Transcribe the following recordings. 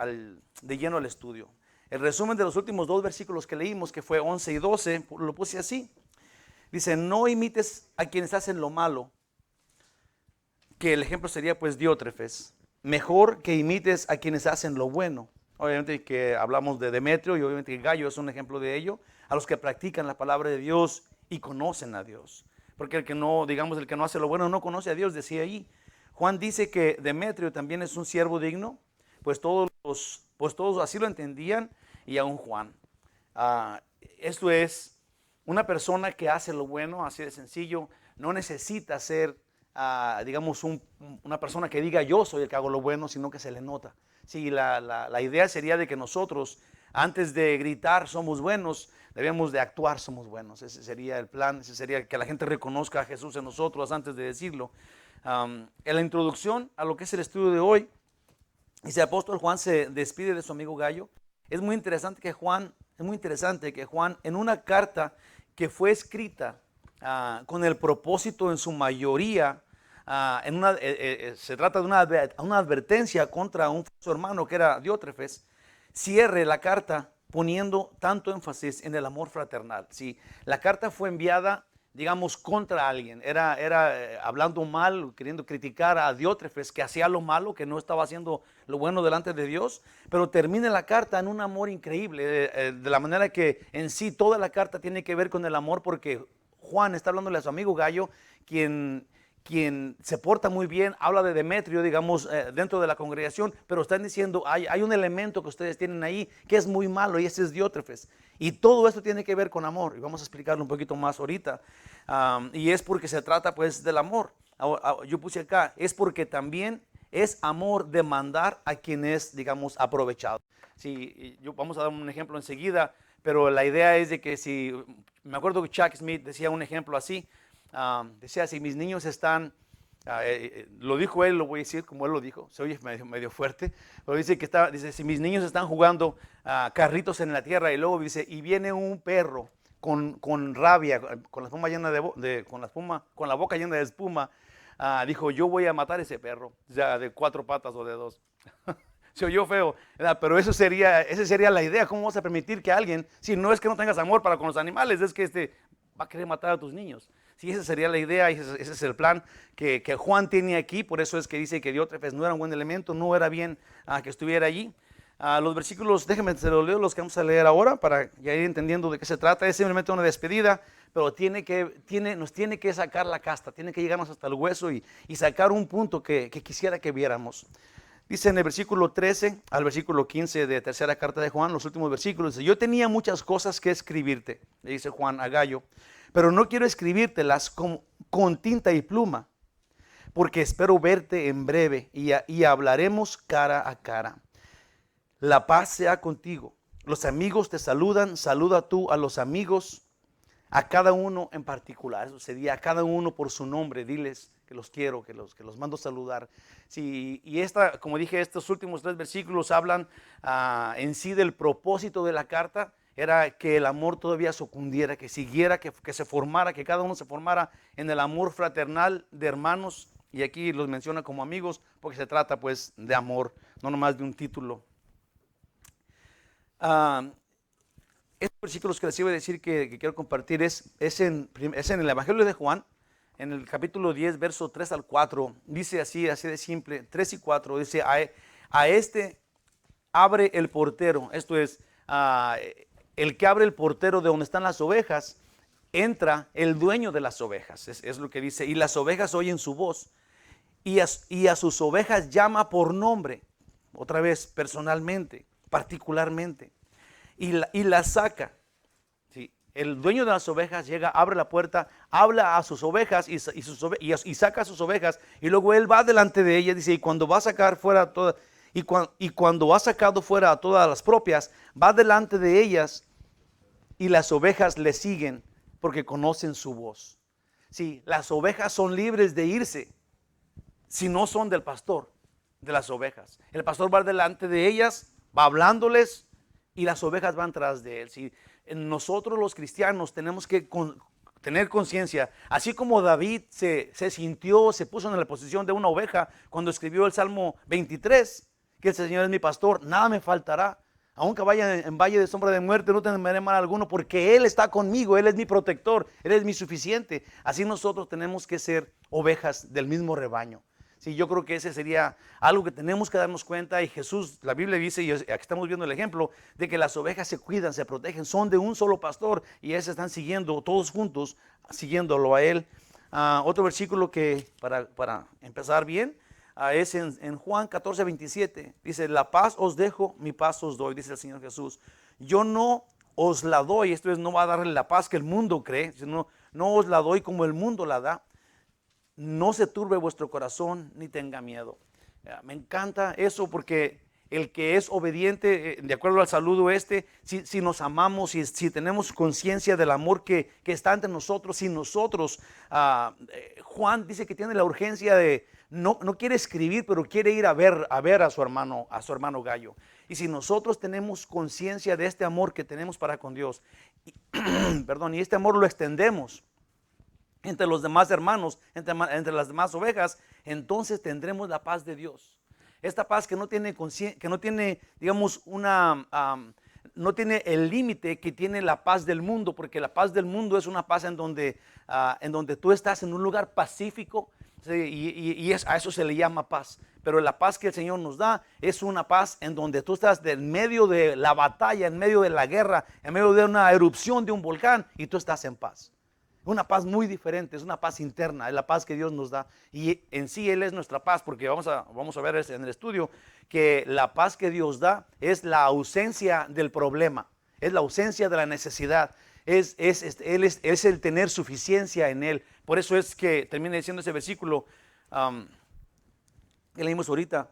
de lleno al estudio. El resumen de los últimos dos versículos que leímos, que fue 11 y 12, lo puse así. Dice, no imites a quienes hacen lo malo, que el ejemplo sería pues Diótrefes. Mejor que imites a quienes hacen lo bueno. Obviamente que hablamos de Demetrio y obviamente que Gallo es un ejemplo de ello. A los que practican la palabra de Dios y conocen a Dios. Porque el que no, digamos, el que no hace lo bueno no conoce a Dios, decía ahí. Juan dice que Demetrio también es un siervo digno, pues todos así lo entendían y aún Juan. Esto es una persona que hace lo bueno, así de sencillo, no necesita ser, digamos, una persona que diga yo soy el que hago lo bueno, sino que se le nota. Sí, la idea sería de que nosotros, antes de gritar somos buenos, debemos de actuar somos buenos. Ese sería el plan, ese sería que la gente reconozca a Jesús en nosotros antes de decirlo. En la introducción a lo que es el estudio de hoy, dice el apóstol Juan se despide de su amigo Gallo. Es muy interesante que Juan en una carta que fue escrita con el propósito en su mayoría, se trata de una advertencia contra un falso hermano que era Diótrefes, cierre la carta poniendo tanto énfasis en el amor fraternal. Sí, la carta fue enviada, digamos, contra alguien, era hablando mal, queriendo criticar a Diótrefes que hacía lo malo, que no estaba haciendo lo bueno delante de Dios, pero termina la carta en un amor increíble, de la manera que en sí toda la carta tiene que ver con el amor, porque Juan está hablándole a su amigo Gallo, quien se porta muy bien, habla de Demetrio, digamos, dentro de la congregación, pero están diciendo, hay un elemento que ustedes tienen ahí que es muy malo y ese es Diótrefes. Y todo esto tiene que ver con amor, y vamos a explicarlo un poquito más ahorita. Y es porque se trata pues del amor. Yo puse acá, es porque también es amor demandar a quien es, digamos, aprovechado. Sí, vamos a dar un ejemplo enseguida, pero la idea es de que si, me acuerdo que Chuck Smith decía un ejemplo así, decía, si mis niños están, lo dijo él, lo voy a decir como él lo dijo, se oye medio fuerte, pero dice que dice, si mis niños están jugando carritos en la tierra y luego dice, y viene un perro con rabia, con la espuma llena con la boca llena de espuma, dijo, yo voy a matar a ese perro, ya de 4 patas o de 2. Se oyó feo, ¿verdad? Pero esa sería la idea. ¿Cómo vas a permitir que alguien, si no es que no tengas amor para con los animales, es que va a querer matar a tus niños? Sí, esa sería la idea y ese es el plan que Juan tiene aquí. Por eso es que dice que Diótrefes no era un buen elemento, no era bien que estuviera allí. Los versículos, déjenme, se los leo los que vamos a leer ahora para ya ir entendiendo de qué se trata. Es simplemente una despedida, pero nos tiene que sacar la casta, tiene que llegarnos hasta el hueso y sacar un punto que quisiera que viéramos. Dice en el versículo 13 al versículo 15 de tercera carta de Juan, los últimos versículos, dice, yo tenía muchas cosas que escribirte, le dice Juan a Gallo, pero no quiero escribírtelas con tinta y pluma, porque espero verte en breve y hablaremos cara a cara. La paz sea contigo. Los amigos te saludan, saluda tú a los amigos, a cada uno en particular. Eso sería a cada uno por su nombre, diles que los quiero, que los mando a saludar. Sí, y como dije, estos últimos 3 versículos hablan en sí del propósito de la carta. Era que el amor todavía secundiera, que siguiera, que se formara, que cada uno se formara en el amor fraternal de hermanos. Y aquí los menciona como amigos, porque se trata pues de amor, no nomás de un título. Estos versículos que les iba a decir que quiero compartir es en el Evangelio de Juan, en el capítulo 10, verso 3 al 4, dice así de simple, 3 y 4, dice, a este abre el portero, esto es, el que abre el portero de donde están las ovejas, entra el dueño de las ovejas, es lo que dice, y las ovejas oyen su voz, y a sus ovejas llama por nombre, otra vez, personalmente, particularmente, y la saca. ¿Sí? El dueño de las ovejas llega, abre la puerta, habla a sus ovejas y saca a sus ovejas, y luego él va delante de ellas, dice, y cuando va a sacar fuera todas, y cuando ha sacado fuera a todas las propias, va delante de ellas, y las ovejas le siguen porque conocen su voz. Sí, las ovejas son libres de irse si no son del pastor de las ovejas. El pastor va delante de ellas, va hablándoles y las ovejas van tras de él. Sí, nosotros los cristianos tenemos que tener conciencia, así como David se sintió, se puso en la posición de una oveja cuando escribió el Salmo 23, que el Señor es mi pastor, nada me faltará. Aunque vaya en valle de sombra de muerte, no tendré mal alguno, porque Él está conmigo, Él es mi protector, Él es mi suficiente. Así nosotros tenemos que ser ovejas del mismo rebaño. Sí, yo creo que ese sería algo que tenemos que darnos cuenta. Y Jesús, la Biblia dice, y aquí estamos viendo el ejemplo, de que las ovejas se cuidan, se protegen, son de un solo pastor, y ellas están siguiendo, todos juntos, siguiéndolo a Él. Otro versículo que, para empezar bien, es en Juan 14:27. Dice, la paz os dejo, mi paz os doy, dice el Señor Jesús. Yo no os la doy, esto es, no va a darle la paz que el mundo cree, sino no os la doy como el mundo la da. No se turbe vuestro corazón ni tenga miedo. Me encanta eso, porque el que es obediente, de acuerdo al saludo si nos amamos, si tenemos conciencia del amor que está entre nosotros, si nosotros, Juan dice que tiene la urgencia de, no quiere escribir, pero quiere ir a ver a su hermano Gallo. Y si nosotros tenemos conciencia de este amor que tenemos para con Dios, y este amor lo extendemos entre los demás hermanos, entre las demás ovejas, entonces tendremos la paz de Dios. Esta paz que no tiene, digamos, no tiene el límite que tiene la paz del mundo, porque la paz del mundo es una paz en donde tú estás en un lugar pacífico, y a eso se le llama paz. Pero la paz que el Señor nos da es una paz en donde tú estás en medio de la batalla, en medio de la guerra, en medio de una erupción de un volcán, y tú estás en paz. Una paz muy diferente, es una paz interna, es la paz que Dios nos da. Y en sí Él es nuestra paz, porque vamos a ver en el estudio que la paz que Dios da es la ausencia del problema, es la ausencia de la necesidad, es el tener suficiencia en Él. Por eso es que termina diciendo ese versículo que leímos ahorita.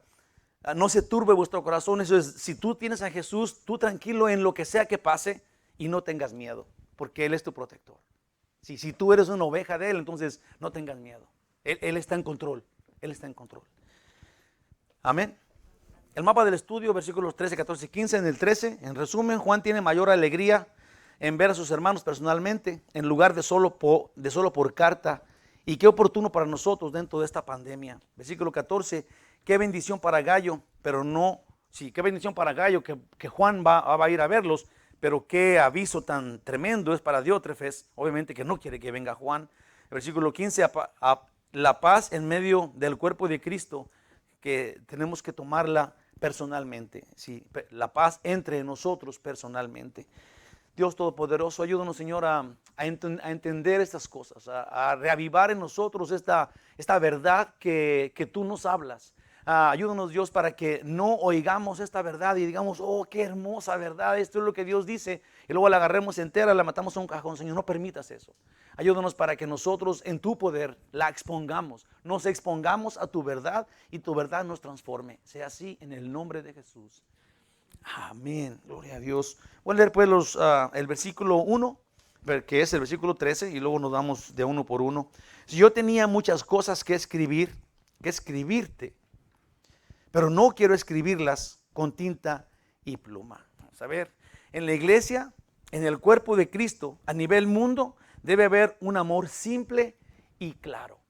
No se turbe vuestro corazón. Eso es, si tú tienes a Jesús, tú tranquilo en lo que sea que pase y no tengas miedo, porque Él es tu protector. Si tú eres una oveja de Él, entonces no tengas miedo. Él está en control. Él está en control. Amén. El mapa del estudio, versículos 13, 14 y 15. En el 13, en resumen, Juan tiene mayor alegría en ver a sus hermanos personalmente, en lugar de solo por carta. Y qué oportuno para nosotros dentro de esta pandemia. Versículo 14, qué bendición para Gallo, qué bendición para Gallo que Juan va a ir a verlos. Pero qué aviso tan tremendo es para Diótrefes, obviamente que no quiere que venga Juan. El versículo 15, la paz en medio del cuerpo de Cristo, que tenemos que tomarla personalmente. Sí, la paz entre nosotros personalmente. Dios Todopoderoso, ayúdanos, Señor, a entender estas cosas, a reavivar en nosotros esta verdad que tú nos hablas. Ayúdanos, Dios, para que no oigamos esta verdad y digamos, oh, qué hermosa verdad, esto es lo que Dios dice, y luego la agarremos entera, la matamos a un cajón. Señor, no permitas eso. Ayúdanos para que nosotros en tu poder la expongamos, nos expongamos a tu verdad y tu verdad nos transforme. Sea así en el nombre de Jesús. Amén, gloria a Dios. Voy a leer pues el versículo 1, que es el versículo 13, y luego nos vamos de uno por uno. Si yo tenía muchas cosas que escribirte, pero no quiero escribirlas con tinta y pluma. Vamos a ver, en la iglesia, en el cuerpo de Cristo, a nivel mundo, debe haber un amor simple y claro.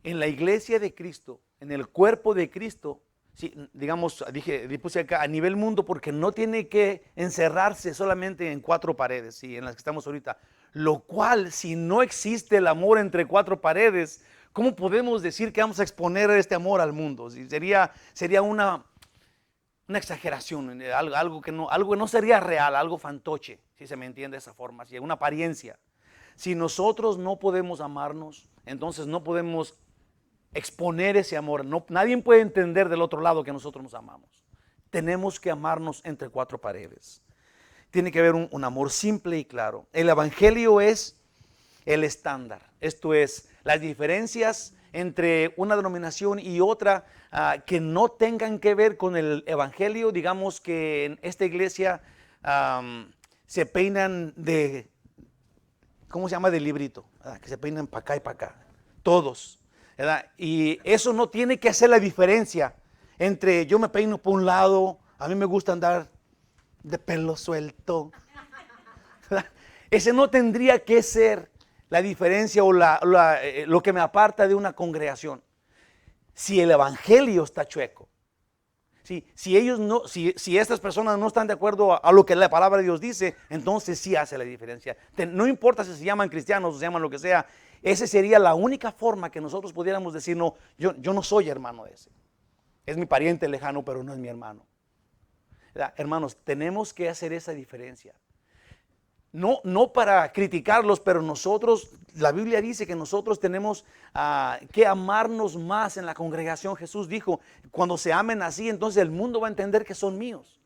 En la iglesia de Cristo, en el cuerpo de Cristo, digamos, puse acá a nivel mundo, porque no tiene que encerrarse solamente en cuatro paredes, en las que estamos ahorita. Lo cual, si no existe el amor entre cuatro paredes, ¿cómo podemos decir que vamos a exponer este amor al mundo? Sería una exageración, algo que no sería real, algo fantoche, si se me entiende de esa forma, una apariencia. Si nosotros no podemos amarnos, entonces no podemos exponer ese amor. Nadie puede entender del otro lado que nosotros nos amamos. Tenemos que amarnos entre cuatro paredes. Tiene que haber un amor simple y claro. El evangelio es el estándar. Esto es, las diferencias entre una denominación y otra que no tengan que ver con el evangelio. Digamos que en esta iglesia se peinan ¿cómo se llama? De librito, ¿verdad? Que se peinan para acá y para acá, todos, ¿verdad? Y eso no tiene que hacer la diferencia entre yo me peino por un lado, a mí me gusta andar de pelo suelto, ¿verdad? Ese no tendría que ser la diferencia o lo que me aparta de una congregación. Si el evangelio está chueco, Si ellos no, si estas personas no están de acuerdo a lo que la palabra de Dios dice, entonces sí hace la diferencia. No importa si se llaman cristianos o se llaman lo que sea, esa sería la única forma que nosotros pudiéramos decir, no, yo no soy hermano de ese. Es mi pariente lejano, pero no es mi hermano. Hermanos, tenemos que hacer esa diferencia. No para criticarlos, pero nosotros, la Biblia dice que nosotros tenemos que amarnos más en la congregación. Jesús dijo, cuando se amen así, entonces el mundo va a entender que son míos.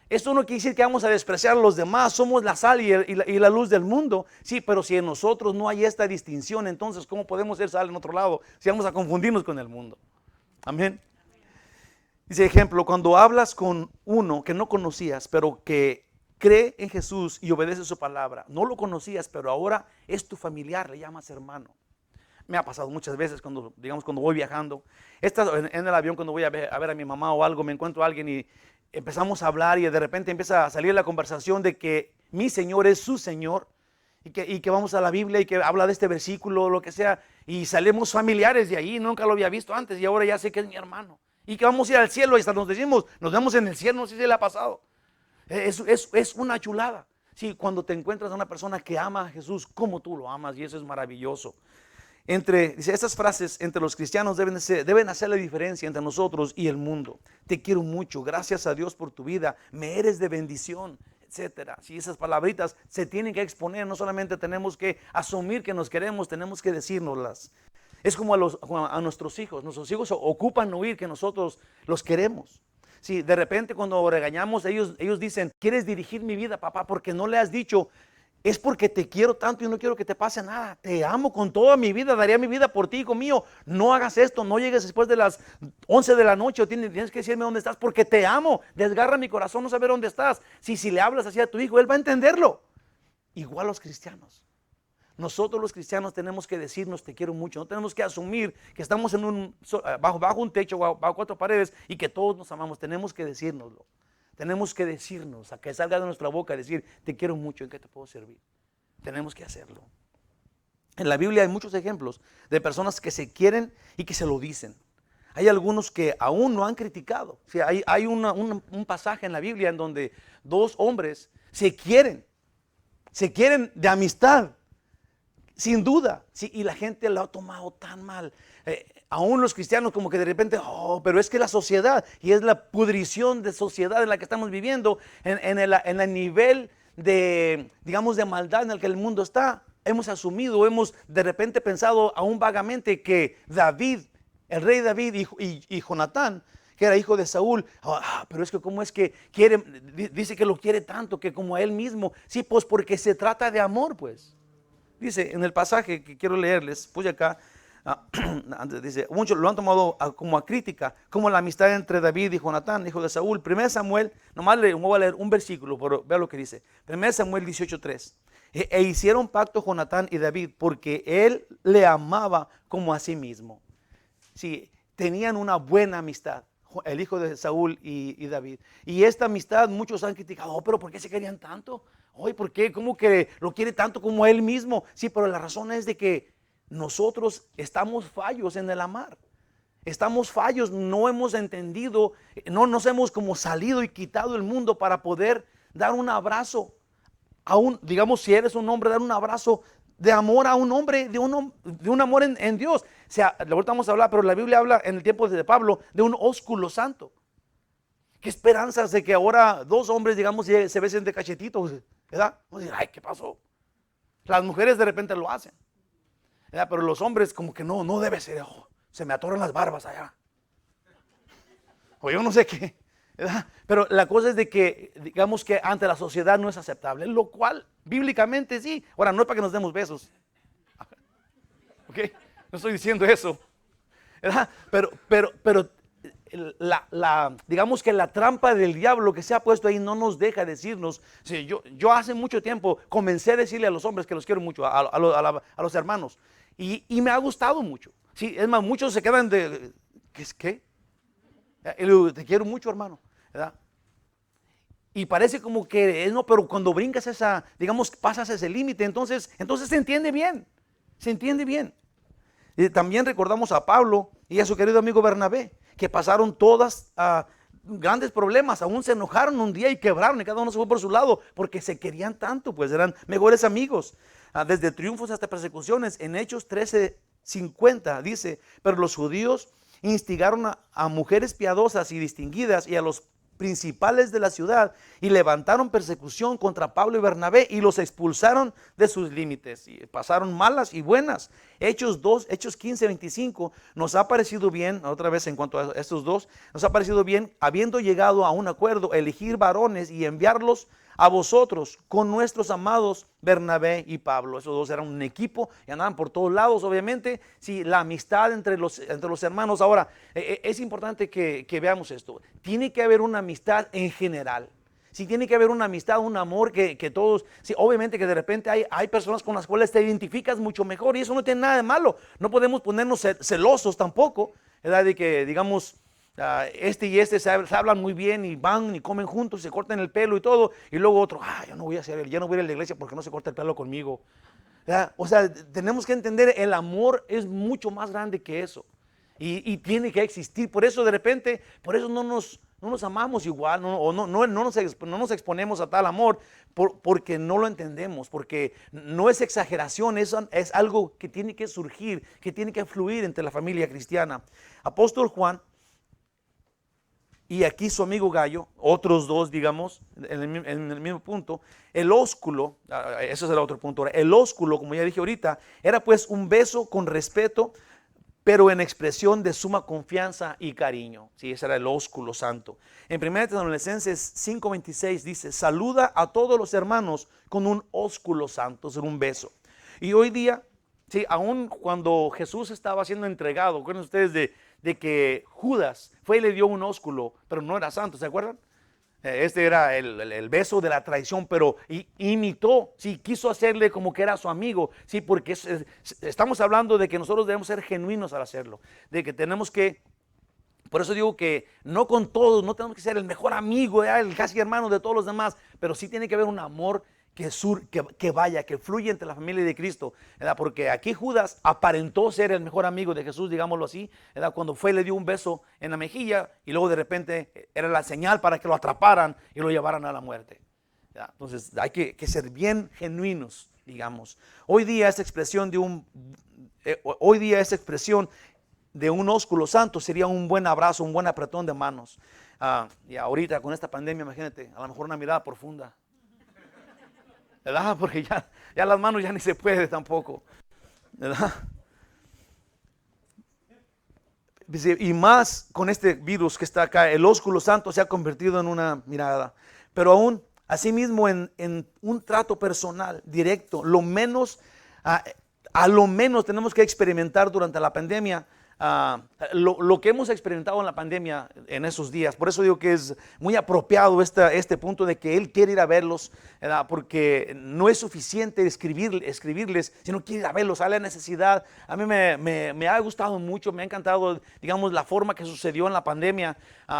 Esto no quiere decir que vamos a despreciar a los demás, somos la sal y la luz del mundo. Sí, pero si en nosotros no hay esta distinción, entonces ¿cómo podemos ser sal en otro lado si vamos a confundirnos con el mundo? Amén. Dice ejemplo, cuando hablas con uno que no conocías, pero que cree en Jesús y obedece su palabra, no lo conocías, pero ahora es tu familiar, le llamas hermano. Me ha pasado muchas veces cuando voy viajando, en el avión, cuando voy a ver a mi mamá o algo, me encuentro a alguien y empezamos a hablar y de repente empieza a salir la conversación de que mi Señor es su Señor y que vamos a la Biblia y que habla de este versículo o lo que sea, y salimos familiares de ahí, nunca lo había visto antes y ahora ya sé que es mi hermano y que vamos a ir al cielo y hasta nos decimos, nos vemos en el cielo, no sé si le ha pasado. Es una chulada. Sí, cuando te encuentras a una persona que ama a Jesús como tú lo amas, y eso es maravilloso. Dice, estas frases entre los cristianos deben hacer la diferencia entre nosotros y el mundo. Te quiero mucho, gracias a Dios por tu vida, me eres de bendición, etcétera. Si esas palabritas se tienen que exponer, no solamente tenemos que asumir que nos queremos, tenemos que decírnoslas. Es como a nuestros hijos ocupan oír que nosotros los queremos. Sí, de repente cuando regañamos, ellos dicen, ¿quieres dirigir mi vida, papá? Porque no le has dicho, es porque te quiero tanto y no quiero que te pase nada. Te amo con toda mi vida, daría mi vida por ti, hijo mío. No hagas esto, no llegues después de las 11 de la noche o tienes que decirme dónde estás porque te amo. Desgarra mi corazón no saber dónde estás. Si le hablas así a tu hijo, él va a entenderlo. Igual los cristianos. Nosotros los cristianos tenemos que decirnos te quiero mucho. No tenemos que asumir que estamos bajo un techo, bajo cuatro paredes y que todos nos amamos. Tenemos que decírnoslo. Tenemos que decirnos, a que salga de nuestra boca, decir te quiero mucho, ¿en qué te puedo servir? Tenemos que hacerlo. En la Biblia hay muchos ejemplos de personas que se quieren y que se lo dicen. Hay algunos que aún no han criticado. O sea, hay un pasaje en la Biblia en donde dos hombres se quieren de amistad. Sin duda, sí, y la gente lo ha tomado tan mal. Aún los cristianos como que de repente, pero es que la sociedad, y es la pudrición de sociedad en la que estamos viviendo, en el nivel de, digamos, de maldad en el que el mundo está, hemos asumido, hemos de repente pensado aún vagamente que David, el rey David y Jonatán, que era hijo de Saúl, pero es que cómo es que dice que lo quiere tanto, que como a él mismo, sí, pues porque se trata de amor, pues. Dice en el pasaje que quiero leerles, puse acá, dice, muchos lo han tomado como a crítica, como la amistad entre David y Jonatán, hijo de Saúl. 1 Samuel, nomás voy a leer un versículo, pero vea lo que dice. 1 Samuel 18:3. E hicieron pacto Jonatán y David porque él le amaba como a sí mismo. Sí, tenían una buena amistad, el hijo de Saúl y David. Y esta amistad muchos han criticado, pero ¿por qué se querían tanto? Oye, ¿por qué? ¿Cómo que lo quiere tanto como a él mismo? Sí, pero la razón es de que nosotros estamos fallos en el amar. Estamos fallos, no hemos entendido, no nos hemos como salido y quitado el mundo para poder dar un abrazo a digamos, si eres un hombre, dar un abrazo de amor a un hombre, de un amor en Dios. O sea, ahorita vamos a hablar, pero la Biblia habla en el tiempo de Pablo de un ósculo santo. ¿Qué esperanzas de que ahora dos hombres, digamos, se besen de cachetitos? ¿Verdad? Ay, ¿qué pasó? Las mujeres de repente lo hacen, ¿verdad? Pero los hombres como que no debe ser, se me atoran las barbas allá. O yo no sé qué, ¿verdad? Pero la cosa es de que, digamos que ante la sociedad no es aceptable, lo cual bíblicamente sí. Ahora, no es para que nos demos besos, ¿ok? No estoy diciendo eso, ¿verdad? Pero digamos que la trampa del diablo que se ha puesto ahí no nos deja decirnos. Sí, yo hace mucho tiempo comencé a decirle a los hombres que los quiero mucho, a los hermanos, y me ha gustado mucho. Sí, es más, muchos se quedan de, ¿qué? Te quiero mucho, hermano, ¿verdad? Y parece como que no, pero cuando brincas digamos, pasas ese límite, entonces se entiende bien, se entiende bien. Y también recordamos a Pablo y a su querido amigo Bernabé, que pasaron todas grandes problemas, aún se enojaron un día y quebraron y cada uno se fue por su lado porque se querían tanto, pues eran mejores amigos. Desde triunfos hasta persecuciones. En Hechos 13:50 dice, pero los judíos instigaron a mujeres piadosas y distinguidas y a los principales de la ciudad y levantaron persecución contra Pablo y Bernabé y los expulsaron de sus límites y pasaron malas y buenas. Hechos 15:25 nos ha parecido bien, otra vez en cuanto a estos dos, nos ha parecido bien, habiendo llegado a un acuerdo, elegir varones y enviarlos a vosotros con nuestros amados Bernabé y Pablo. Esos dos eran un equipo y andaban por todos lados, obviamente. Sí, la amistad entre los hermanos. Ahora, es importante que veamos esto. Tiene que haber una amistad en general. Sí, tiene que haber una amistad, un amor que todos, sí, obviamente que de repente hay personas con las cuales te identificas mucho mejor y eso no tiene nada de malo. No podemos ponernos celosos tampoco, ¿verdad? De que digamos, este y este se hablan muy bien y van y comen juntos, se cortan el pelo y todo, y luego otro, yo no voy a hacer, ya no voy a ir a la iglesia porque no se corta el pelo conmigo, ¿verdad? O sea, tenemos que entender, el amor es mucho más grande que eso y tiene que existir. Por eso de repente, por eso no nos amamos igual, no nos exponemos a tal amor, porque no lo entendemos, porque no es exageración, es algo que tiene que surgir, que tiene que fluir entre la familia cristiana. Apóstol Juan y aquí su amigo Gallo, otros dos, digamos, en el mismo punto, el ósculo, ese es el otro punto, el ósculo, como ya dije ahorita, era pues un beso con respeto, pero en expresión de suma confianza y cariño. Sí, ese era el ósculo santo. En 1 Tesalonicenses 5:26 dice, saluda a todos los hermanos con un ósculo santo, es un beso. Y hoy día, sí, aún cuando Jesús estaba siendo entregado, acuérdense ustedes de que Judas fue y le dio un ósculo, pero no era santo, ¿se acuerdan? Este era el beso de la traición, pero imitó, sí, quiso hacerle como que era su amigo, sí, porque estamos hablando de que nosotros debemos ser genuinos al hacerlo, de que tenemos que, por eso digo que no con todos, no tenemos que ser el mejor amigo, el casi hermano de todos los demás, pero sí tiene que haber un amor que vaya, que fluya entre la familia de Cristo, ¿verdad? Porque aquí Judas aparentó ser el mejor amigo de Jesús, digámoslo así, ¿verdad? Cuando fue le dio un beso en la mejilla y luego de repente era la señal para que lo atraparan y lo llevaran a la muerte, ¿verdad? Entonces hay que ser bien genuinos, digamos. Hoy día esta expresión de un ósculo santo sería un buen abrazo, un buen apretón de manos. Y ahorita con esta pandemia, imagínate, a lo mejor una mirada profunda, ¿verdad? Porque ya las manos ya ni se puede tampoco, ¿verdad? Y más con este virus que está acá, el ósculo santo se ha convertido en una mirada, pero aún asimismo en un trato personal, directo, a lo menos tenemos que experimentar durante la pandemia lo que hemos experimentado en la pandemia en esos días. Por eso digo que es muy apropiado este punto de que Él quiere ir a verlos, ¿verdad? Porque no es suficiente escribirles, sino quiere ir a verlos, hay la necesidad. A mí me ha gustado mucho, me ha encantado, digamos, la forma que sucedió en la pandemia,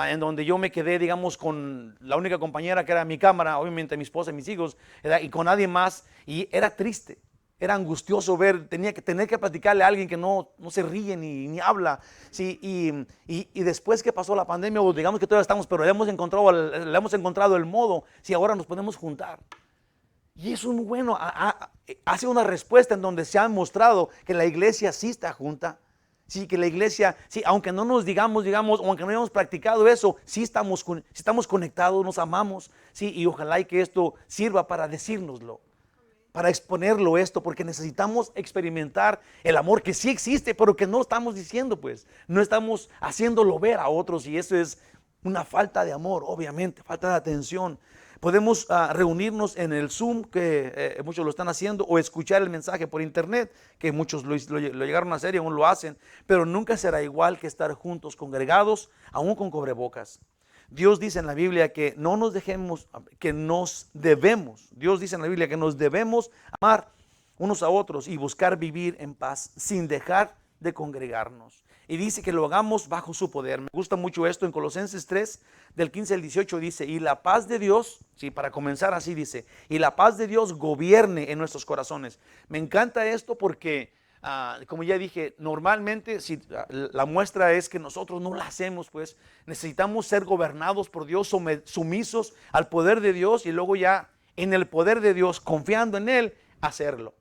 en donde yo me quedé, digamos, con la única compañera que era mi cámara, obviamente mi esposa y mis hijos, ¿verdad? Y con nadie más, y era triste. Era angustioso tener que platicarle a alguien que no se ríe ni habla. Sí, y después que pasó la pandemia, o digamos que todavía estamos, pero le hemos encontrado el modo, si ahora nos podemos juntar. Y eso es muy bueno, hace una respuesta en donde se ha mostrado que la iglesia sí está junta. Sí, que la iglesia, sí, aunque no nos digamos, o aunque no hayamos practicado eso, sí estamos conectados, nos amamos. Sí, y ojalá y que esto sirva para decírnoslo, para exponerlo esto, porque necesitamos experimentar el amor que sí existe, pero que no estamos diciendo, pues, no estamos haciéndolo ver a otros, y eso es una falta de amor, obviamente, falta de atención. Podemos reunirnos en el Zoom, que muchos lo están haciendo, o escuchar el mensaje por internet, que muchos lo llegaron a hacer y aún lo hacen, pero nunca será igual que estar juntos, congregados, aún con cubrebocas. Dios dice en la Biblia que no nos dejemos, Dios dice en la Biblia que nos debemos amar unos a otros y buscar vivir en paz sin dejar de congregarnos. Y dice que lo hagamos bajo su poder. Me gusta mucho esto en Colosenses 3, del 15 al 18 dice, y la paz de Dios, sí, para comenzar así dice, y la paz de Dios gobierne en nuestros corazones. Me encanta esto porque como ya dije, normalmente si la muestra es que nosotros no la hacemos, pues necesitamos ser gobernados por Dios, sumisos al poder de Dios y luego ya en el poder de Dios, confiando en Él, hacerlo.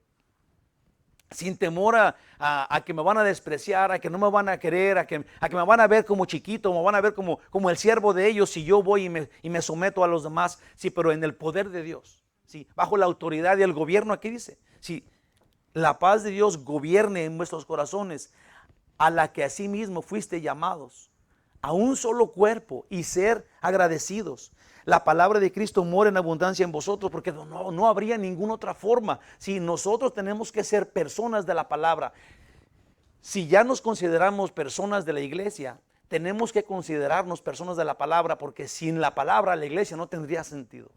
Sin temor a que me van a despreciar, a que no me van a querer, a que me van a ver como chiquito, me van a ver como el siervo de ellos si yo voy y me someto a los demás. Sí, pero en el poder de Dios, sí, bajo la autoridad y el gobierno, aquí dice, sí, la paz de Dios gobierne en vuestros corazones, a la que asimismo fuiste llamados, a un solo cuerpo y ser agradecidos. La palabra de Cristo mora en abundancia en vosotros, porque no habría ninguna otra forma. Si nosotros tenemos que ser personas de la palabra, si ya nos consideramos personas de la iglesia, tenemos que considerarnos personas de la palabra, porque sin la palabra la iglesia no tendría sentido.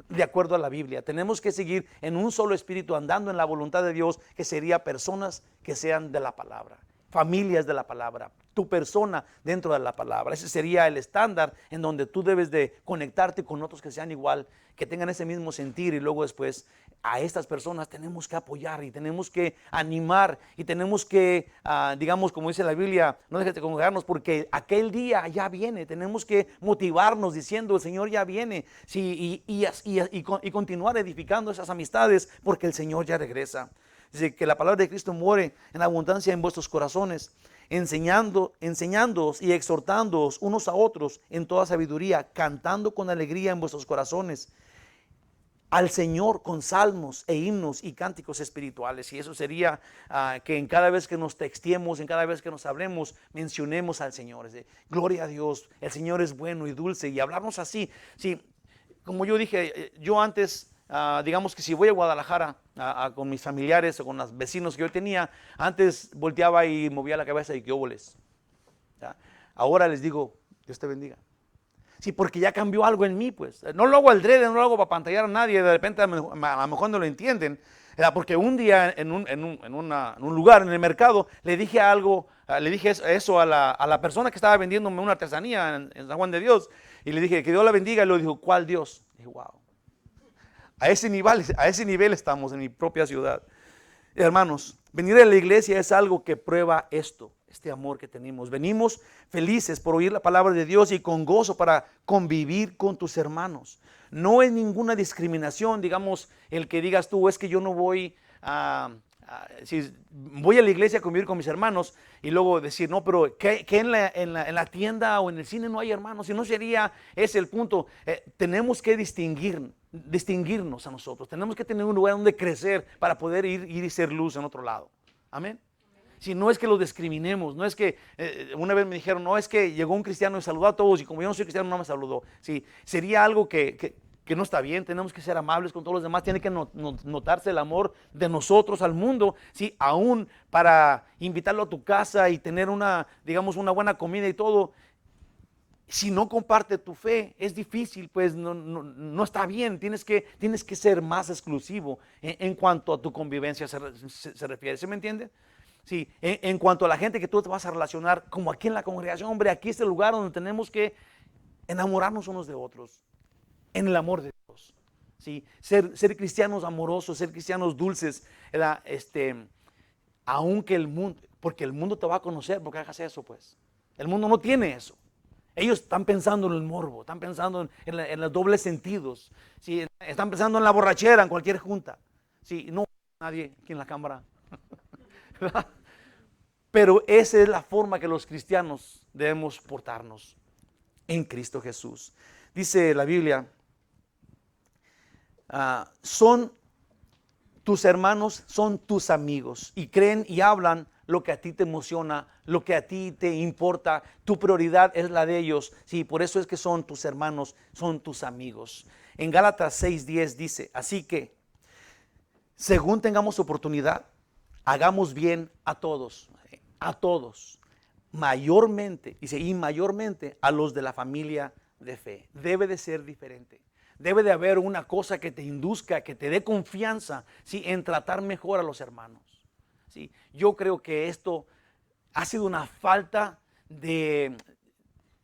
De acuerdo a la Biblia, tenemos que seguir en un solo espíritu, andando en la voluntad de Dios, que sería personas que sean de la palabra, familias de la palabra, tu persona dentro de la palabra. Ese sería el estándar en donde tú debes de conectarte con otros que sean igual, que tengan ese mismo sentir, y luego después a estas personas tenemos que apoyar y tenemos que animar y tenemos que, digamos, como dice la Biblia, no dejes de congregarnos porque aquel día ya viene. Tenemos que motivarnos diciendo el Señor ya viene, sí, y continuar edificando esas amistades porque el Señor ya regresa. Dice que la palabra de Cristo muere en abundancia en vuestros corazones, enseñándoos y exhortándoos unos a otros en toda sabiduría, cantando con alegría en vuestros corazones al Señor con salmos e himnos y cánticos espirituales. Y eso sería que en cada vez que nos textemos, en cada vez que nos hablemos, mencionemos al Señor. Es de, gloria a Dios, el Señor es bueno y dulce, y hablarnos así. Sí, como yo dije, yo antes, digamos que si voy a Guadalajara con mis familiares o con los vecinos que yo tenía, antes volteaba y movía la cabeza y qué óboles. Ahora les digo, Dios te bendiga. Sí, porque ya cambió algo en mí, pues. No lo hago al drede, no lo hago para pantallar a nadie, de repente a lo mejor no lo entienden. Porque un día en un lugar, en el mercado, le dije algo, le dije eso a la persona que estaba vendiéndome una artesanía en San Juan de Dios, y le dije que Dios la bendiga, y le dijo, ¿cuál Dios? Y dije, wow. A ese nivel estamos en mi propia ciudad. Hermanos, venir a la iglesia es algo que prueba este amor que tenemos. Venimos felices por oír la palabra de Dios y con gozo para convivir con tus hermanos. No es ninguna discriminación, digamos, el que digas tú, es que yo no voy si voy a la iglesia a convivir con mis hermanos, y luego decir, no, pero que en la tienda o en el cine no hay hermanos. Si no sería ese el punto. Tenemos que distinguirnos a nosotros. Tenemos que tener un lugar donde crecer para poder ir y ser luz en otro lado. Amén. Si no es que los discriminemos, no es que una vez me dijeron, no, es que llegó un cristiano y saludó a todos, y como yo no soy cristiano no me saludó. Sí, sería algo que no está bien. Tenemos que ser amables con todos los demás. Tiene que notarse el amor de nosotros al mundo, sí, aún para invitarlo a tu casa y tener una buena comida y todo. Si no comparte tu fe, es difícil, pues no está bien. Tienes que ser más exclusivo en cuanto a tu convivencia se refiere. ¿Se me entiende? Sí, en cuanto a la gente que tú te vas a relacionar, como aquí en la congregación, hombre, aquí es el lugar donde tenemos que enamorarnos unos de otros, en el amor de Dios. Sí, ser cristianos amorosos, ser cristianos dulces, aunque porque el mundo te va a conocer porque hagas eso, pues. El mundo no tiene eso. Ellos están pensando en el morbo, están pensando en los dobles sentidos, ¿sí? Están pensando en la borrachera, en cualquier junta. ¿Sí? No nadie aquí en la cámara. Pero esa es la forma que los cristianos debemos portarnos en Cristo Jesús. Dice la Biblia, son tus hermanos, son tus amigos, y creen y hablan lo que a ti te emociona, lo que a ti te importa. Tu prioridad es la de ellos. Sí, por eso es que son tus hermanos, son tus amigos. En Gálatas 6:10 dice, así que, según tengamos oportunidad, hagamos bien a todos, mayormente, dice, y mayormente a los de la familia de fe. Debe de ser diferente. Debe de haber una cosa que te induzca, que te dé confianza, ¿sí?, en tratar mejor a los hermanos. ¿Sí? Yo creo que esto ha sido una falta de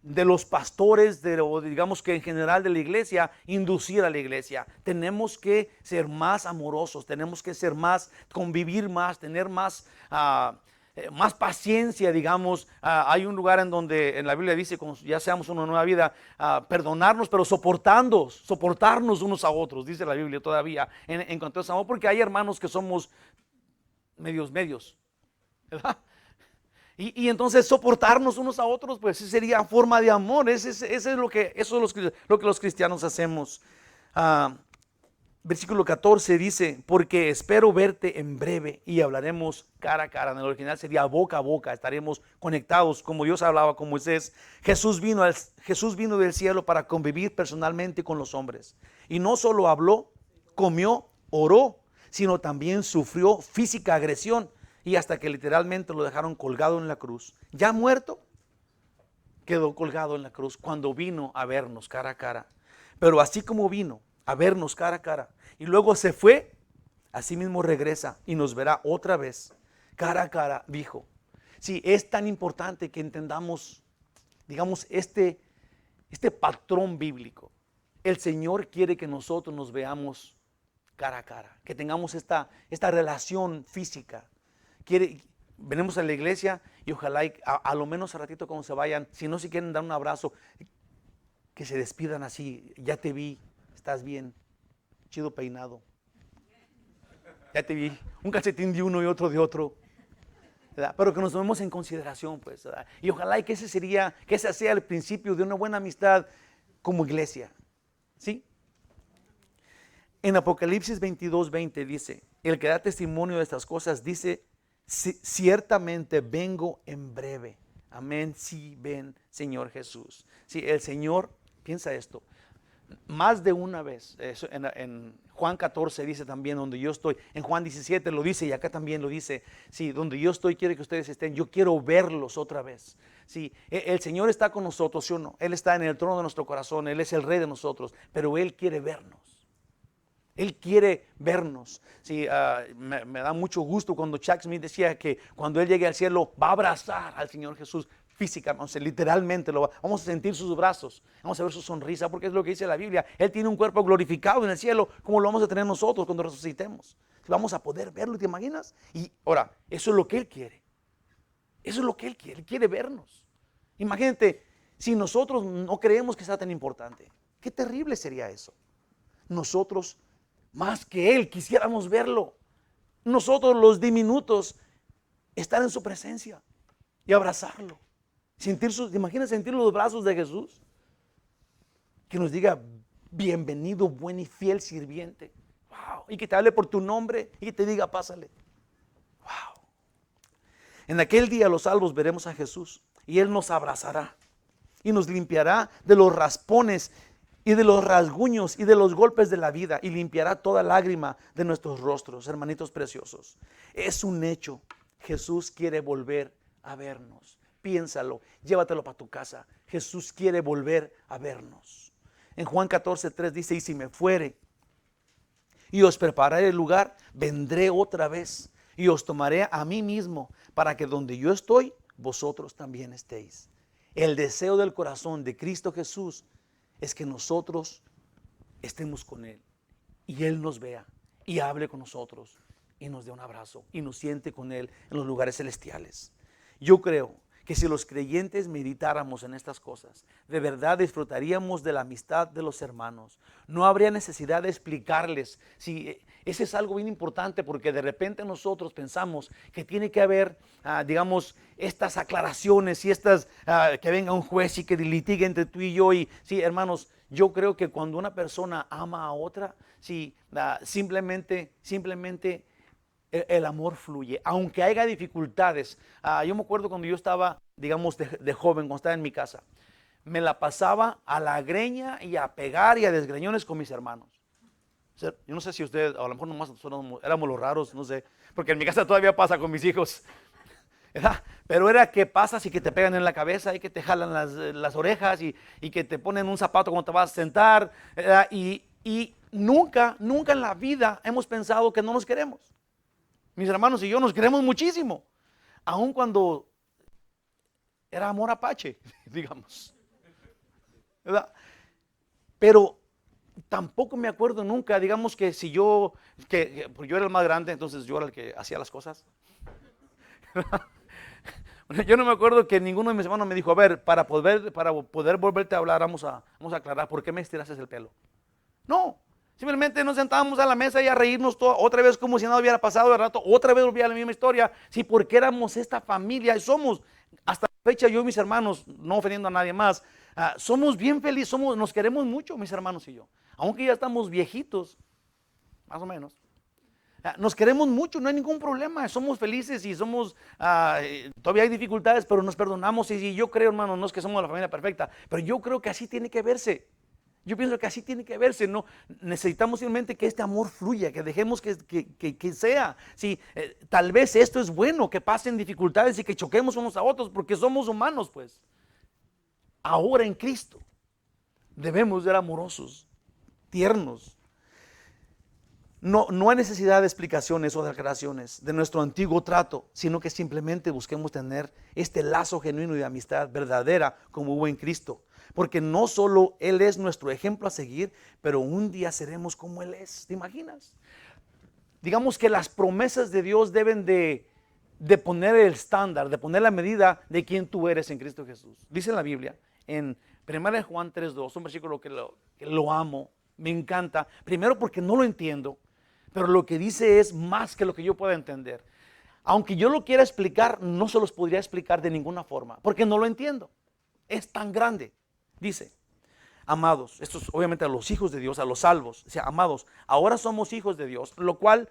de los pastores, o digamos que en general de la iglesia, inducir a la iglesia. Tenemos que ser más amorosos, tenemos que ser más, convivir más, tener más paciencia, digamos. Hay un lugar en donde en la Biblia dice, como ya seamos una nueva vida, perdonarnos, pero soportarnos unos a otros, dice la Biblia todavía, en cuanto a ese amor, porque hay hermanos que somos medios, ¿verdad? Y entonces soportarnos unos a otros, pues esa sería forma de amor. Eso es lo que los cristianos hacemos. Versículo 14 dice, porque espero verte en breve y hablaremos cara a cara. En el original sería boca a boca, estaremos conectados como Dios hablaba con Moisés. Jesús vino del cielo para convivir personalmente con los hombres. Y no solo habló, comió, oró, sino también sufrió física agresión. Y hasta que literalmente lo dejaron colgado en la cruz. Ya muerto, quedó colgado en la cruz cuando vino a vernos cara a cara. Pero así como vino a vernos cara a cara y luego se fue, así mismo regresa y nos verá otra vez cara a cara, dijo. Sí, es tan importante que entendamos, digamos, este patrón bíblico. El Señor quiere que nosotros nos veamos cara a cara, que tengamos esta relación física. Venimos a la iglesia y ojalá a lo menos a ratito cuando se vayan, si no, si quieren dar un abrazo, que se despidan así. Ya te vi, estás bien, chido peinado, ya te vi, un calcetín de uno y otro de otro, ¿verdad? Pero que nos tomemos en consideración, pues, ¿verdad? Y ojalá que ese sea el principio de una buena amistad como iglesia, ¿sí? En Apocalipsis 22:20 dice, el que da testimonio de estas cosas dice, ciertamente vengo en breve. Amén, sí, ven, Señor Jesús. Sí, el Señor, piensa esto, más de una vez, en Juan 14 dice también, donde yo estoy, en Juan 17 lo dice y acá también lo dice, sí, donde yo estoy quiere que ustedes estén, yo quiero verlos otra vez. Sí, el Señor está con nosotros, ¿sí o no? Él está en el trono de nuestro corazón, Él es el Rey de nosotros, pero Él quiere vernos. Él quiere vernos. Sí, me da mucho gusto cuando Chuck Smith decía que cuando Él llegue al cielo va a abrazar al Señor Jesús físicamente, o sea, literalmente vamos a sentir sus brazos, vamos a ver su sonrisa, porque es lo que dice la Biblia. Él tiene un cuerpo glorificado en el cielo, como lo vamos a tener nosotros cuando resucitemos. Vamos a poder verlo, ¿te imaginas? Y ahora, eso es lo que Él quiere. Eso es lo que Él quiere vernos. Imagínate, si nosotros no creemos que sea tan importante, qué terrible sería eso. Nosotros, más que Él, quisiéramos verlo. Nosotros los diminutos, estar en su presencia y abrazarlo. ¿Te imaginas sentir los brazos de Jesús? Que nos diga, bienvenido, buen y fiel sirviente. Wow. Y que te hable por tu nombre y que te diga, pásale. Wow. En aquel día los salvos veremos a Jesús y Él nos abrazará y nos limpiará de los raspones y de los rasguños y de los golpes de la vida, y limpiará toda lágrima de nuestros rostros, hermanitos preciosos. Es un hecho. Jesús quiere volver a vernos. Piénsalo, llévatelo para tu casa. Jesús quiere volver a vernos. En Juan 14:3 dice, y si me fuere y os prepararé el lugar, vendré otra vez y os tomaré a mí mismo, para que donde yo estoy, vosotros también estéis. El deseo del corazón de Cristo Jesús es que nosotros estemos con Él y Él nos vea y hable con nosotros y nos dé un abrazo y nos siente con Él en los lugares celestiales. Yo creo que si los creyentes meditáramos en estas cosas, de verdad disfrutaríamos de la amistad de los hermanos. No habría necesidad de explicarles. Si ese es algo bien importante, porque de repente nosotros pensamos que tiene que haber, digamos, estas aclaraciones y que venga un juez y que litigue entre tú y yo. Y sí, hermanos, yo creo que cuando una persona ama a otra, sí, simplemente el amor fluye, aunque haya dificultades. Yo me acuerdo cuando yo estaba, digamos, de joven, cuando estaba en mi casa, me la pasaba a la greña y a pegar y a desgreñones con mis hermanos. O sea, yo no sé si ustedes, a lo mejor nomás éramos los raros, no sé, porque en mi casa todavía pasa con mis hijos, ¿verdad? Pero era que pasas y que te pegan en la cabeza y que te jalan las orejas y que te ponen un zapato cuando te vas a sentar, ¿verdad? Y nunca en la vida hemos pensado que no nos queremos. Mis hermanos y yo nos queremos muchísimo, aun cuando era amor apache, digamos. ¿verdad? Pero tampoco me acuerdo nunca, digamos que si yo, pues yo era el más grande, entonces yo era el que hacía las cosas. Yo no me acuerdo que ninguno de mis hermanos me dijo, a ver, para poder volverte a hablar, vamos a aclarar, ¿por qué me estiraste el pelo? No, simplemente nos sentábamos a la mesa y a reírnos otra vez como si nada hubiera pasado de rato, otra vez volvía la misma historia, sí, porque éramos esta familia y somos, hasta la fecha yo y mis hermanos, no ofendiendo a nadie más, somos bien felices, nos queremos mucho mis hermanos y yo, aunque ya estamos viejitos, más o menos. Nos queremos mucho, no hay ningún problema, somos felices y todavía hay dificultades, pero nos perdonamos y yo creo, hermano, no es que somos la familia perfecta, pero yo creo que así tiene que verse. Yo pienso que así tiene que verse, no necesitamos simplemente que este amor fluya, que dejemos que sea. Sí, tal vez esto es bueno, que pasen dificultades y que choquemos unos a otros, porque somos humanos, pues. Ahora en Cristo debemos ser amorosos, tiernos. No hay necesidad de explicaciones o de aclaraciones de nuestro antiguo trato, sino que simplemente busquemos tener este lazo genuino de amistad verdadera como hubo en Cristo. Porque no solo Él es nuestro ejemplo a seguir, pero un día seremos como Él es. ¿Te imaginas? Digamos que las promesas de Dios deben de poner el estándar, de poner la medida de quién tú eres en Cristo Jesús. Dice la Biblia en 1 Juan 3:2, un versículo que lo amo, me encanta. Primero porque no lo entiendo, pero lo que dice es más que lo que yo pueda entender. Aunque yo lo quiera explicar, no se los podría explicar de ninguna forma, porque no lo entiendo. Es tan grande. Dice, amados, esto es obviamente a los hijos de Dios, a los salvos. Dice, amados, ahora somos hijos de Dios, lo cual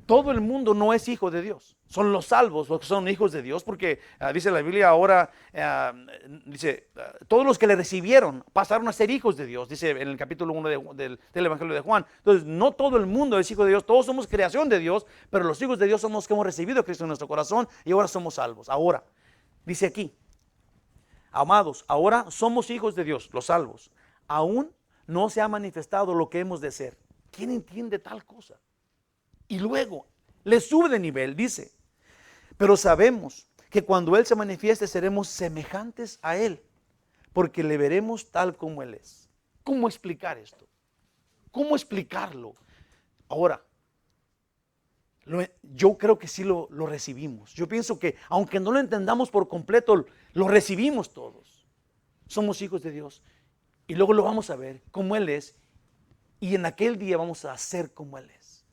todo el mundo no es hijo de Dios. Son los salvos los que son hijos de Dios, porque dice la Biblia ahora, todos los que le recibieron pasaron a ser hijos de Dios, dice en el capítulo 1 del Evangelio de Juan. Entonces, no todo el mundo es hijo de Dios, todos somos creación de Dios, pero los hijos de Dios somos los que hemos recibido a Cristo en nuestro corazón y ahora somos salvos. Ahora, dice aquí, amados, ahora somos hijos de Dios, los salvos. Aún no se ha manifestado lo que hemos de ser. ¿Quién entiende tal cosa? Y luego le sube de nivel, dice, pero sabemos que cuando Él se manifieste seremos semejantes a Él, porque le veremos tal como Él es. ¿Cómo explicar esto? ¿Cómo explicarlo? Ahora, yo creo que sí lo recibimos. Yo pienso que aunque no lo entendamos por completo, lo recibimos todos. Somos hijos de Dios y luego lo vamos a ver como Él es y en aquel día vamos a ser como Él es.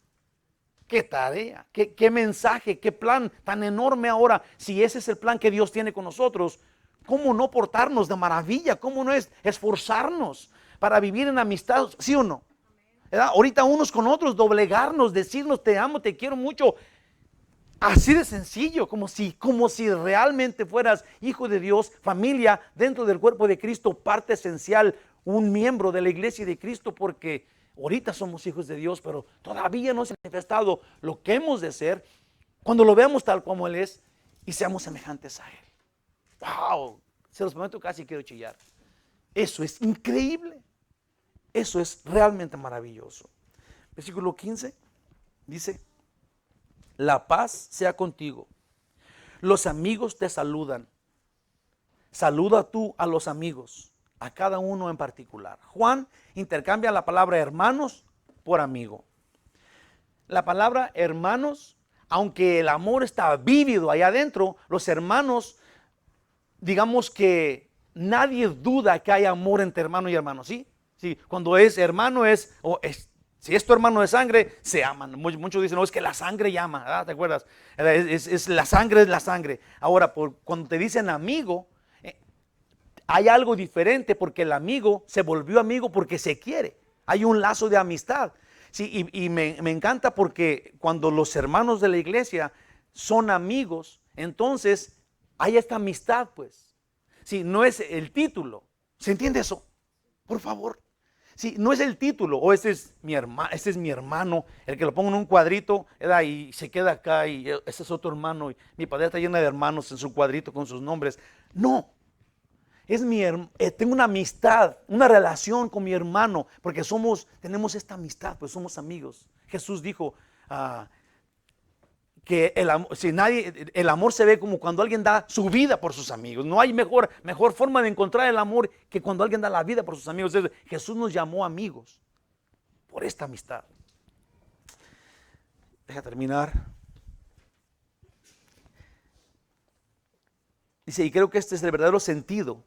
Qué tarea, qué mensaje, qué plan tan enorme ahora. Si ese es el plan que Dios tiene con nosotros, ¿cómo no portarnos de maravilla? ¿Cómo no es esforzarnos para vivir en amistad? ¿Sí o no? ¿Verdad? Ahorita unos con otros, doblegarnos, decirnos te amo, te quiero mucho. Así de sencillo, como si realmente fueras hijo de Dios, familia dentro del cuerpo de Cristo, parte esencial, un miembro de la iglesia de Cristo, porque ahorita somos hijos de Dios, pero todavía no se ha manifestado lo que hemos de ser cuando lo veamos tal como Él es y seamos semejantes a Él. ¡Wow! Se los prometo, casi quiero chillar. Eso es increíble. Eso es realmente maravilloso. Versículo 15 dice, la paz sea contigo. Los amigos te saludan. Saluda tú a los amigos, a cada uno en particular. Juan intercambia la palabra hermanos por amigo. La palabra hermanos, aunque el amor está vívido allá adentro, los hermanos, digamos que nadie duda que hay amor entre hermano y hermano, ¿sí? Sí, cuando es hermano si es tu hermano de sangre, se aman. Muchos dicen, no, es que la sangre llama, ¿te acuerdas? La sangre es la sangre. Ahora, cuando te dicen amigo, hay algo diferente porque el amigo se volvió amigo porque se quiere. Hay un lazo de amistad. Sí, y me encanta porque cuando los hermanos de la iglesia son amigos, entonces hay esta amistad, pues. Sí, no es el título. ¿Se entiende eso? Por favor. Sí, no es el título, o este es mi hermano, el que lo pongo en un cuadrito, ¿verdad? Y se queda acá, y ese es otro hermano, y mi padre está llena de hermanos en su cuadrito con sus nombres. No, tengo una amistad, una relación con mi hermano, porque tenemos esta amistad, pues somos amigos. Jesús dijo, que el amor se ve como cuando alguien da su vida por sus amigos. No hay mejor forma de encontrar el amor que cuando alguien da la vida por sus amigos. Entonces, Jesús nos llamó amigos por esta amistad. Deja terminar. Dice, y creo que este es el verdadero sentido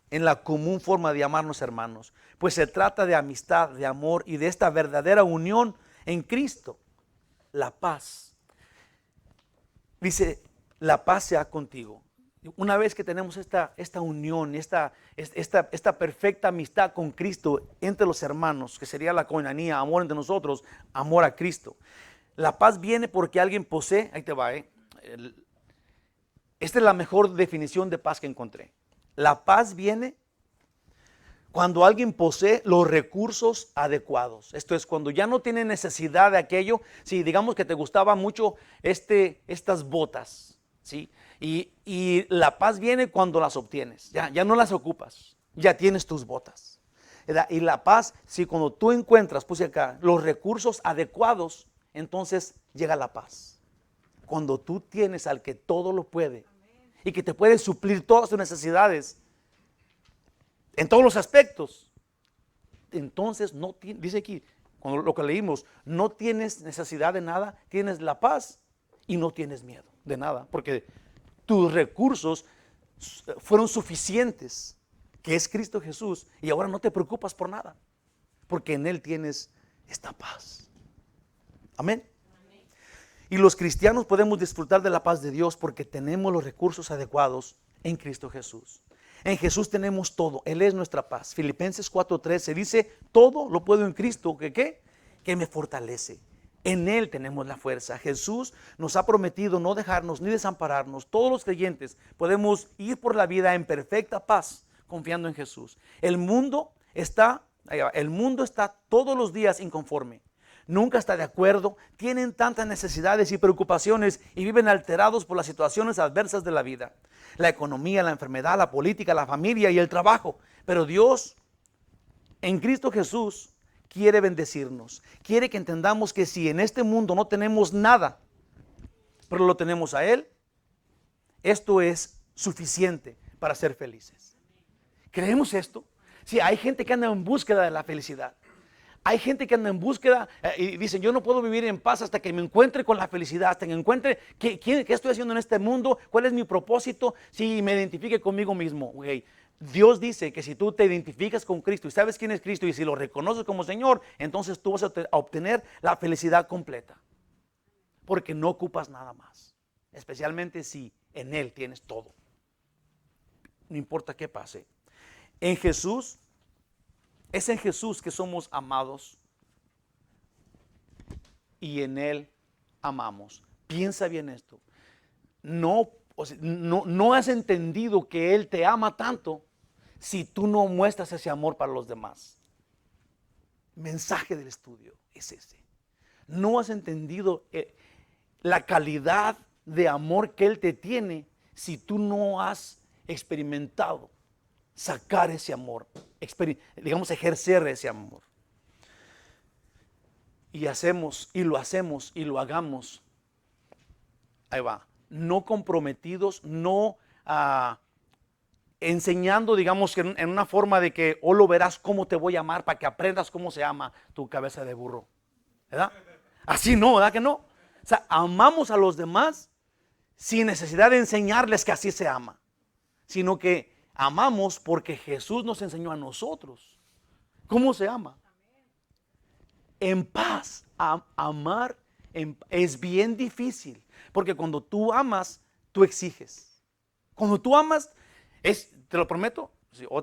en la común forma de llamarnos hermanos, pues se trata de amistad, de amor y de esta verdadera unión en Cristo, la paz. Dice, la paz sea contigo. Una vez que tenemos esta unión, esta perfecta amistad con Cristo entre los hermanos, que sería la koinonía, amor entre nosotros, amor a Cristo. La paz viene porque alguien posee, ahí te va, esta es la mejor definición de paz que encontré. La paz viene cuando alguien posee los recursos adecuados. Esto es cuando ya no tiene necesidad de aquello. Si digamos que te gustaba mucho estas botas, ¿sí? Y la paz viene cuando las obtienes. Ya no las ocupas, ya tienes tus botas, ¿verdad? Y la paz, si cuando tú encuentras, puse acá, los recursos adecuados, entonces llega la paz. Cuando tú tienes al que todo lo puede y que te puede suplir todas tus necesidades en todos los aspectos, entonces no dice aquí, cuando lo que leímos, no tienes necesidad de nada, tienes la paz y no tienes miedo de nada, porque tus recursos fueron suficientes, que es Cristo Jesús, y ahora no te preocupas por nada, porque en Él tienes esta paz. Amén. Y los cristianos podemos disfrutar de la paz de Dios porque tenemos los recursos adecuados en Cristo Jesús. En Jesús tenemos todo, Él es nuestra paz. Filipenses 4:13 dice, todo lo puedo en Cristo, que me fortalece. En Él tenemos la fuerza. Jesús nos ha prometido no dejarnos ni desampararnos. Todos los creyentes podemos ir por la vida en perfecta paz, confiando en Jesús. El mundo está todos los días inconforme. Nunca está de acuerdo, tienen tantas necesidades y preocupaciones y viven alterados por las situaciones adversas de la vida. La economía, la enfermedad, la política, la familia y el trabajo. Pero Dios, en Cristo Jesús, quiere bendecirnos. Quiere que entendamos que si en este mundo no tenemos nada, pero lo tenemos a Él, esto es suficiente para ser felices. ¿Creemos esto? Sí, hay gente que anda en búsqueda de la felicidad. Hay gente que anda en búsqueda y dicen, yo no puedo vivir en paz hasta que me encuentre con la felicidad, hasta que encuentre qué estoy haciendo en este mundo, cuál es mi propósito, si me identifique conmigo mismo. Okay. Dios dice que si tú te identificas con Cristo y sabes quién es Cristo y si lo reconoces como Señor, entonces tú vas a obtener la felicidad completa. Porque no ocupas nada más, especialmente si en Él tienes todo. No importa qué pase. En Jesús, es en Jesús que somos amados y en Él amamos. Piensa bien esto. No has entendido que Él te ama tanto si tú no muestras ese amor para los demás. Mensaje del estudio es ese. No has entendido la calidad de amor que Él te tiene si tú no has experimentado sacar ese amor, ejercer ese amor. Y lo hacemos y lo hagamos. Ahí va. No comprometidos, no enseñando, digamos, que en una forma de que lo verás cómo te voy a amar para que aprendas cómo se ama tu cabeza de burro. ¿Verdad? Así no, ¿verdad que no? O sea, amamos a los demás sin necesidad de enseñarles que así se ama, sino que amamos porque Jesús nos enseñó a nosotros cómo se ama. En paz, amar es bien difícil, porque cuando tú amas, tú exiges. Cuando tú amas, te lo prometo,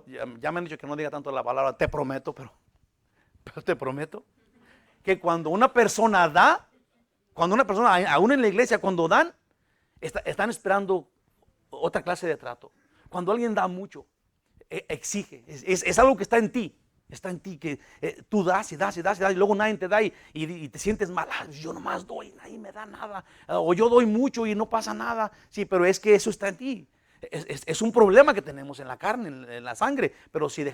ya me han dicho que no diga tanto la palabra te prometo, pero te prometo que cuando una persona da, aún en la iglesia, cuando dan, están esperando otra clase de trato. Cuando alguien da mucho, exige, es algo que está en ti que tú das y das y das y das y luego nadie te da y te sientes mal. Yo nomás doy y nadie me da nada, o yo doy mucho y no pasa nada. Sí, pero es que eso está en ti. Es un problema que tenemos en la carne, en la sangre, pero si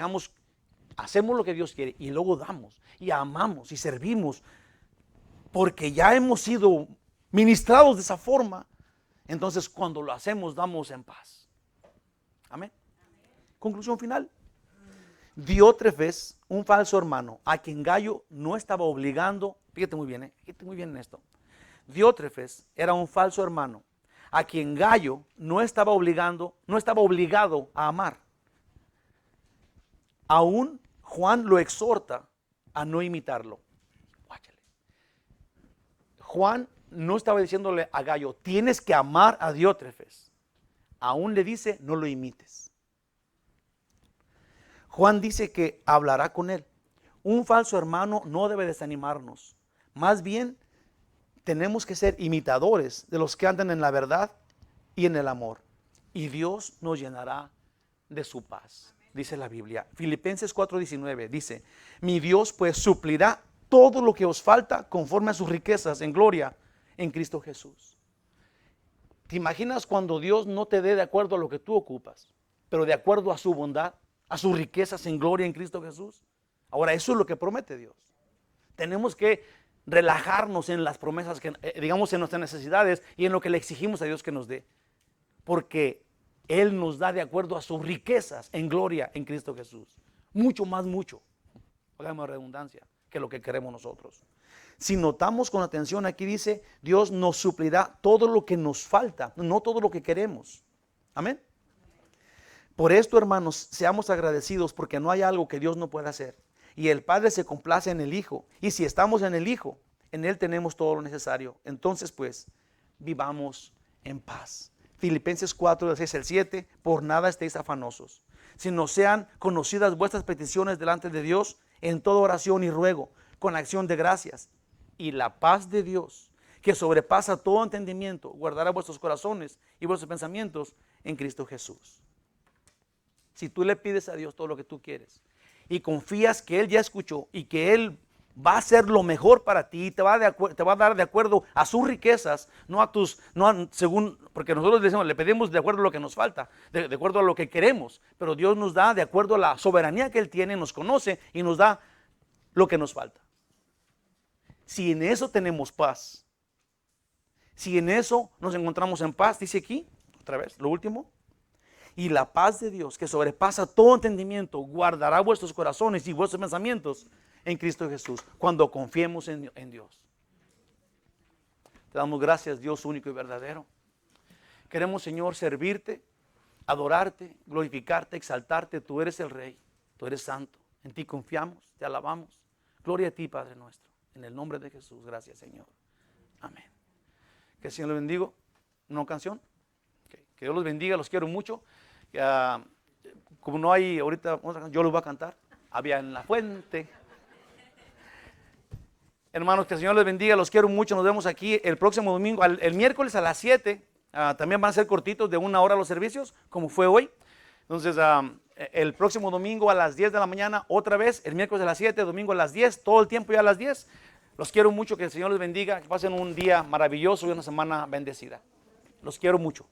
hacemos lo que Dios quiere y luego damos y amamos y servimos, porque ya hemos sido ministrados de esa forma, entonces cuando lo hacemos damos en paz. Amén. Conclusión final. Diótrefes, un falso hermano, a quien Gayo no estaba obligando, fíjate muy bien en esto. Diótrefes era un falso hermano, a quien Gayo no estaba obligado a amar. Aún Juan lo exhorta a no imitarlo. Juan no estaba diciéndole a Gayo, tienes que amar a Diótrefes. Aún le dice, no lo imites. Juan dice que hablará con él. Un falso hermano no debe desanimarnos. Más bien, tenemos que ser imitadores de los que andan en la verdad y en el amor. Y Dios nos llenará de su paz, dice la Biblia. Filipenses 4:19 dice, mi Dios pues suplirá todo lo que os falta conforme a sus riquezas en gloria en Cristo Jesús. ¿Te imaginas cuando Dios no te dé de acuerdo a lo que tú ocupas, pero de acuerdo a su bondad, a sus riquezas en gloria en Cristo Jesús? Ahora, eso es lo que promete Dios. Tenemos que relajarnos en las promesas, digamos en nuestras necesidades y en lo que le exigimos a Dios que nos dé. Porque Él nos da de acuerdo a sus riquezas en gloria en Cristo Jesús. Mucho más, hagamos redundancia, que lo que queremos nosotros. Si notamos con atención, aquí dice, Dios nos suplirá todo lo que nos falta, no todo lo que queremos. Amén. Por esto, hermanos, seamos agradecidos porque no hay algo que Dios no pueda hacer. Y el Padre se complace en el Hijo. Y si estamos en el Hijo, en Él tenemos todo lo necesario. Entonces, pues, vivamos en paz. Filipenses 4, del 6 al 7, por nada estéis afanosos, sino sean conocidas vuestras peticiones delante de Dios en toda oración y ruego, con acción de gracias. Y la paz de Dios, que sobrepasa todo entendimiento, guardará vuestros corazones y vuestros pensamientos en Cristo Jesús. Si tú le pides a Dios todo lo que tú quieres y confías que Él ya escuchó y que Él va a hacer lo mejor para ti, te va a dar de acuerdo a sus riquezas, porque nosotros le pedimos de acuerdo a lo que nos falta, de acuerdo a lo que queremos, pero Dios nos da de acuerdo a la soberanía que Él tiene, nos conoce y nos da lo que nos falta. Si en eso tenemos paz, si en eso nos encontramos en paz, dice aquí, otra vez, lo último, y la paz de Dios que sobrepasa todo entendimiento, guardará vuestros corazones y vuestros pensamientos en Cristo Jesús, cuando confiemos en Dios. Te damos gracias, Dios único y verdadero. Queremos, Señor, servirte, adorarte, glorificarte, exaltarte. Tú eres el Rey, tú eres santo. En ti confiamos, te alabamos. Gloria a ti, Padre nuestro. En el nombre de Jesús, gracias, Señor. Amén. Que el Señor les bendiga. ¿Una canción? Okay. Que Dios los bendiga, los quiero mucho. Como no hay ahorita, yo los voy a cantar. Había en la fuente. Hermanos, que el Señor les bendiga, los quiero mucho. Nos vemos aquí el próximo domingo, el miércoles a las 7. También van a ser cortitos de 1 hora los servicios, como fue hoy. Entonces, el próximo domingo a las 10 de la mañana, otra vez. El miércoles a las 7, domingo a las 10, todo el tiempo ya a las 10. Los quiero mucho, que el Señor les bendiga, que pasen un día maravilloso y una semana bendecida. Los quiero mucho.